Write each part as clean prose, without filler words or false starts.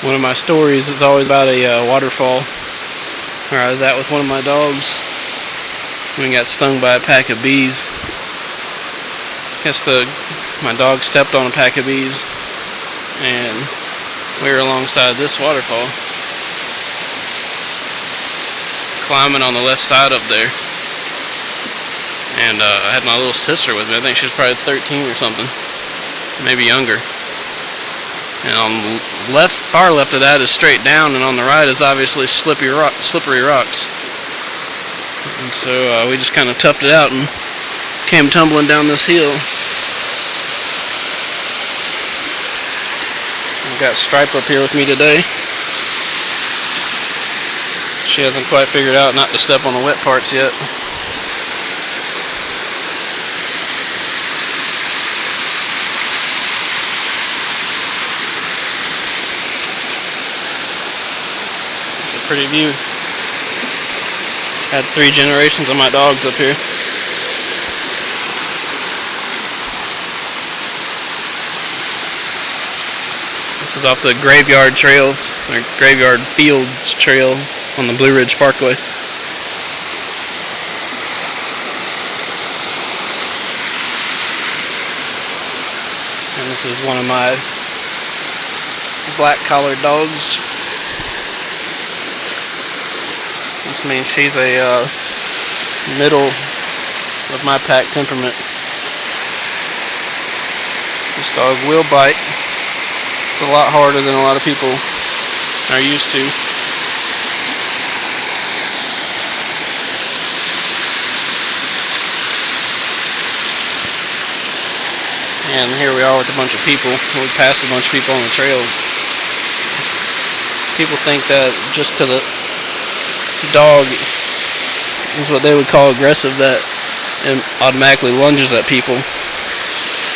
One of my stories is always about a waterfall where I was at with one of my dogs when he got stung by a pack of bees. My dog stepped on a pack of bees, and we were alongside this waterfall, climbing on the left side up there. And I had my little sister with me. I think she was probably 13 or something, maybe younger. And on the far left of that is straight down, and on the right is obviously slippery rocks. And so we just kind of toughed it out and came tumbling down this hill. I've got Stripe up here with me today. She hasn't quite figured out not to step on the wet parts yet. Pretty view. Had 3 generations of my dogs up here. This is off the Graveyard Trails, or Graveyard Fields Trail on the Blue Ridge Parkway. And this is one of my black collared dogs. This means she's a middle of my pack temperament. This dog will bite. It's a lot harder than a lot of people are used to. And here we are with a bunch of people. We passed a bunch of people on the trail. People think that just to the dog is what they would call aggressive, that it automatically lunges at people.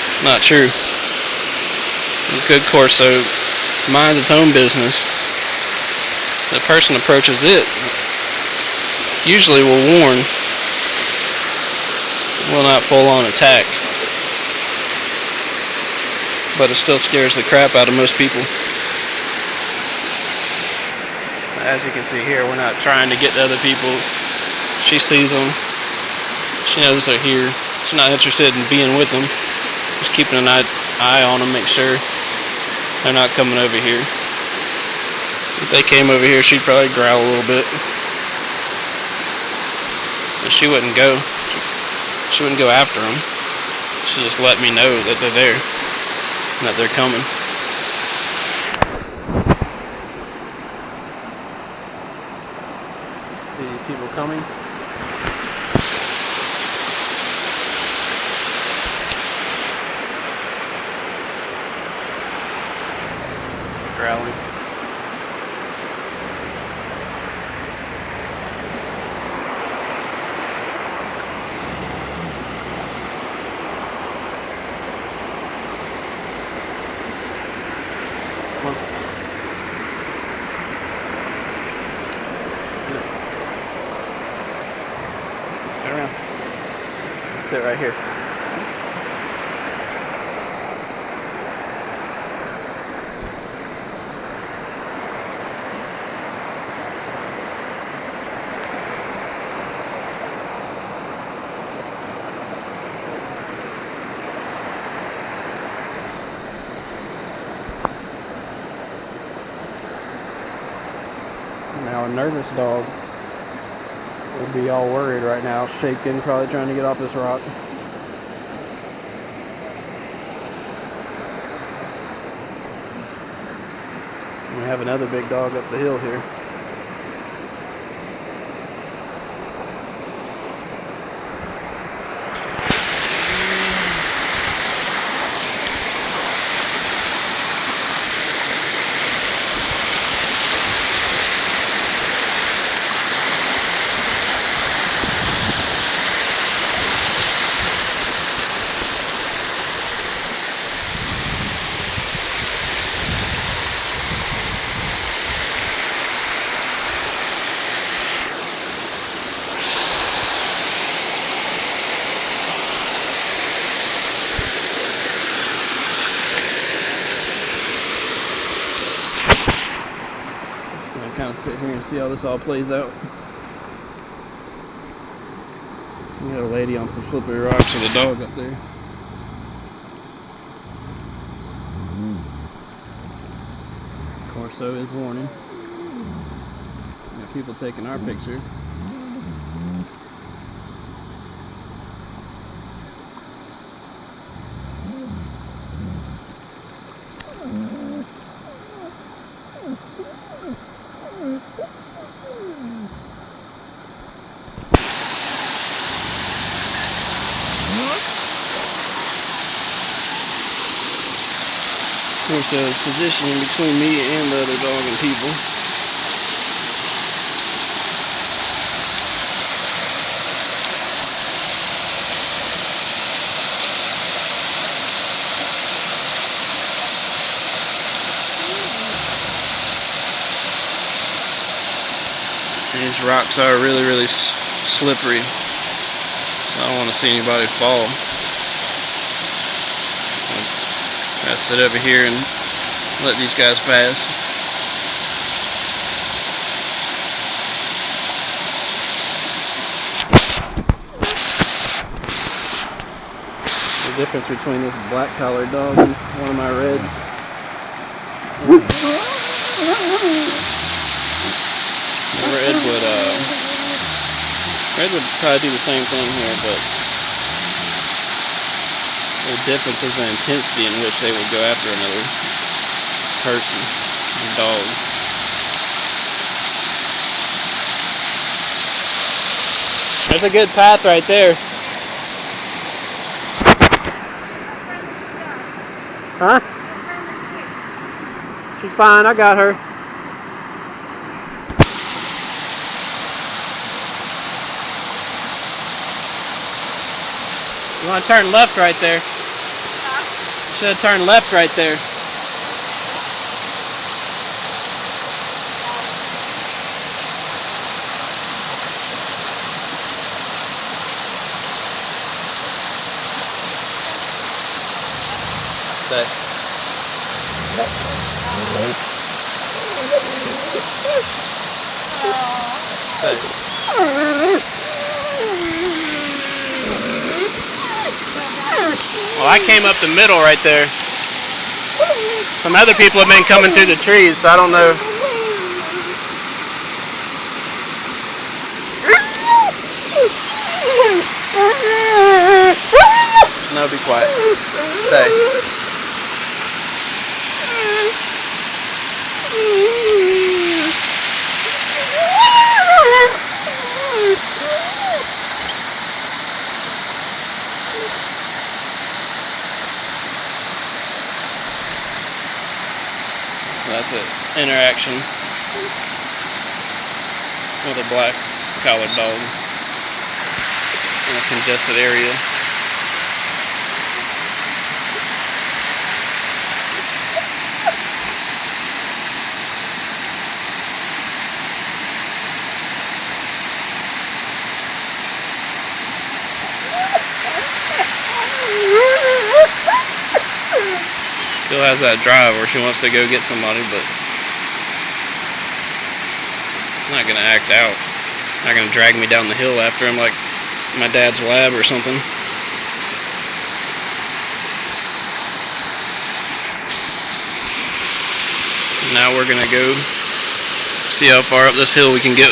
It's not true. A good Corso minds its own business. The person approaches it usually will warn, will not full on attack, but it still scares the crap out of most people. As you can see here, we're not trying to get to other people. She sees them. She knows they're here. She's not interested in being with them. Just keeping an eye on them, make sure they're not coming over here. If they came over here, she'd probably growl a little bit. But she wouldn't go. She wouldn't go after them. She'd just let me know that they're there and that they're coming. People coming. Growling. Come on. Around. Sit right here. Now a nervous dog would be all worried right now, shaking, probably trying to get off this rock. We have another big dog up the hill here. kind of sit here and see how this all plays out. We got a lady on some slippery rocks with a dog up there. Corso is warning. Got people taking our picture. Corso is positioning between me and the other dog and people. These rocks are really slippery, so I don't want to see anybody fall. I sit over here and let these guys pass. The difference between this black collared dog and one of my reds. Red would probably do the same thing here, but the difference is the intensity in which they would go after another person, a dog. There's a good path right there. Huh? She's fine, I got her. You want to turn left right there. Should have turned left right there. Stay. Well, I came up the middle right there. Some other people have been coming through the trees, so I don't know. No, be quiet. Stay. That's an interaction with a black collared dog in a congested area. Still has that drive where she wants to go get somebody, but it's not going to act out. Not going to drag me down the hill after him like my dad's lab or something. Now we're going to go see how far up this hill we can get